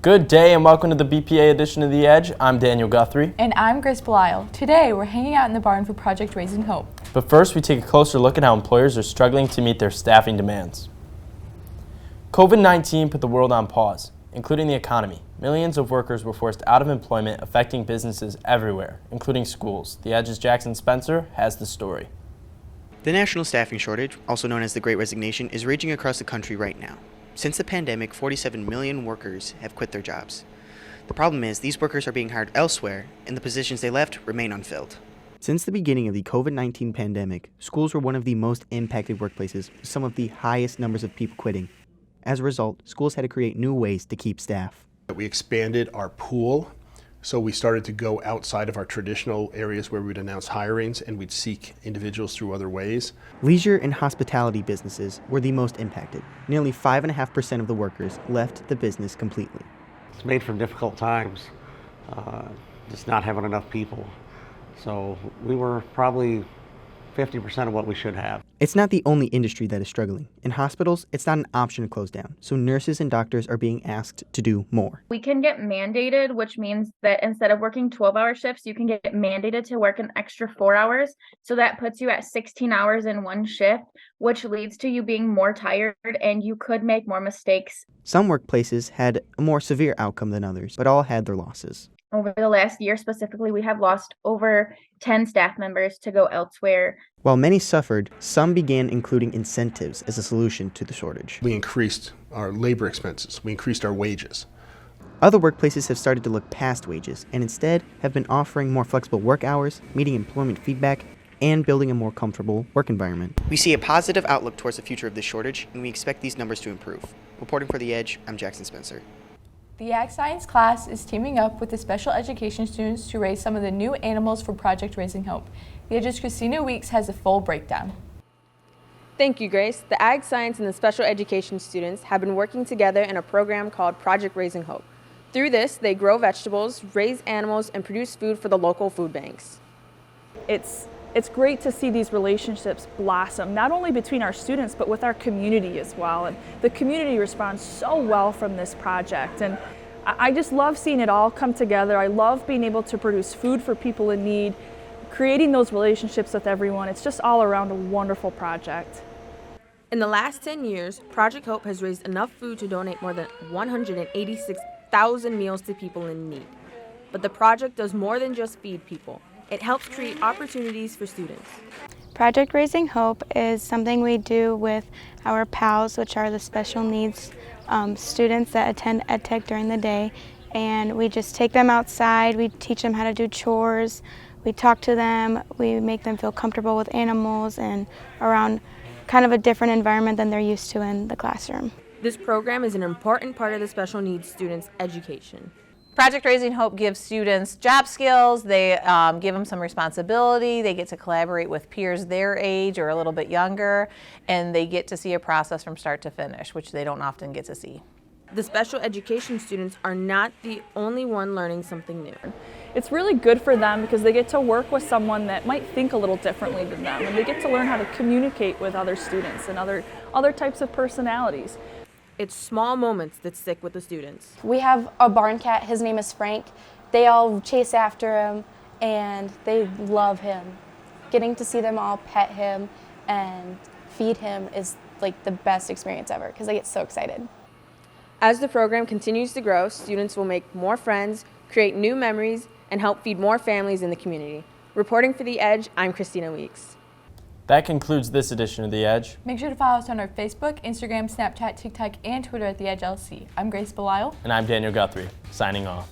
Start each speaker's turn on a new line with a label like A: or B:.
A: Good day and welcome to the BPA edition of The Edge. I'm Daniel Guthrie.
B: And I'm Grace Belisle. Today we're hanging out in the barn for Project Raising Hope.
A: But first we take a closer look at how employers are struggling to meet their staffing demands. COVID-19 put the world on pause, including the economy. Millions of workers were forced out of employment, affecting businesses everywhere, including schools. The Edge's Jackson Spencer has the story.
C: The national staffing shortage, also known as the Great Resignation, is raging across the country right now. Since the pandemic, 47 million workers have quit their jobs. The problem is these workers are being hired elsewhere, and the positions they left remain unfilled. Since the beginning of the COVID-19 pandemic, schools were one of the most impacted workplaces, with some of the highest numbers of people quitting. As a result, schools had to create new ways to keep staff.
D: We expanded our pool, so we started to go outside of our traditional areas where we'd announce hirings and we'd seek individuals through other ways.
C: Leisure and hospitality businesses were the most impacted. Nearly 5.5% of the workers left the business completely.
E: It's made for difficult times, just not having enough people. So we were probably 50% of what we should have.
C: It's not the only industry that is struggling. In hospitals, it's not an option to close down, so nurses and doctors are being asked to do more.
F: We can get mandated, which means that instead of working 12-hour shifts, you can get mandated to work an extra 4 hours. So that puts you at 16 hours in one shift, which leads to you being more tired and you could make more mistakes.
C: Some workplaces had a more severe outcome than others, but all had their losses.
F: Over the last year specifically, we have lost over 10 staff members to go elsewhere.
C: While many suffered, some began including incentives as a solution to the shortage.
D: We increased our labor expenses. We increased our wages.
C: Other workplaces have started to look past wages and instead have been offering more flexible work hours, meeting employment feedback, and building a more comfortable work environment. We see a positive outlook towards the future of this shortage, and we expect these numbers to improve. Reporting for The Edge, I'm Jackson Spencer.
B: The Ag Science class is teaming up with the special education students to raise some of the new animals for Project Raising Hope. The Edge's Christina Weeks has a full breakdown.
G: Thank you, Grace. The Ag Science and the special education students have been working together in a program called Project Raising Hope. Through this, they grow vegetables, raise animals, and produce food for the local food banks.
H: It's great to see these relationships blossom, not only between our students, but with our community as well. And the community responds so well from this project. And I just love seeing it all come together. I love being able to produce food for people in need, creating those relationships with everyone. It's just all around a wonderful project.
G: In the last 10 years, Project Hope has raised enough food to donate more than 186,000 meals to people in need. But the project does more than just feed people. It helps create opportunities for students.
I: Project Raising Hope is something we do with our PALs, which are the special needs students that attend EdTech during the day. And we just take them outside, we teach them how to do chores, we talk to them, we make them feel comfortable with animals and around kind of a different environment than they're used to in the classroom.
G: This program is an important part of the special needs students' education.
J: Project Raising Hope gives students job skills, they give them some responsibility, they get to collaborate with peers their age or a little bit younger, and they get to see a process from start to finish, which they don't often get to see.
G: The special education students are not the only one learning something new.
H: It's really good for them because they get to work with someone that might think a little differently than them, and they get to learn how to communicate with other students and other types of personalities.
G: It's small moments that stick with the students.
I: We have a barn cat, his name is Frank. They all chase after him and they love him. Getting to see them all pet him and feed him is like the best experience ever because they get so excited.
G: As the program continues to grow, students will make more friends, create new memories, and help feed more families in the community. Reporting for The Edge, I'm Christina Weeks.
A: That concludes this edition of The Edge.
B: Make sure to follow us on our Facebook, Instagram, Snapchat, TikTok, and Twitter at The Edge LC. I'm Grace Belisle.
A: And I'm Daniel Guthrie, signing off.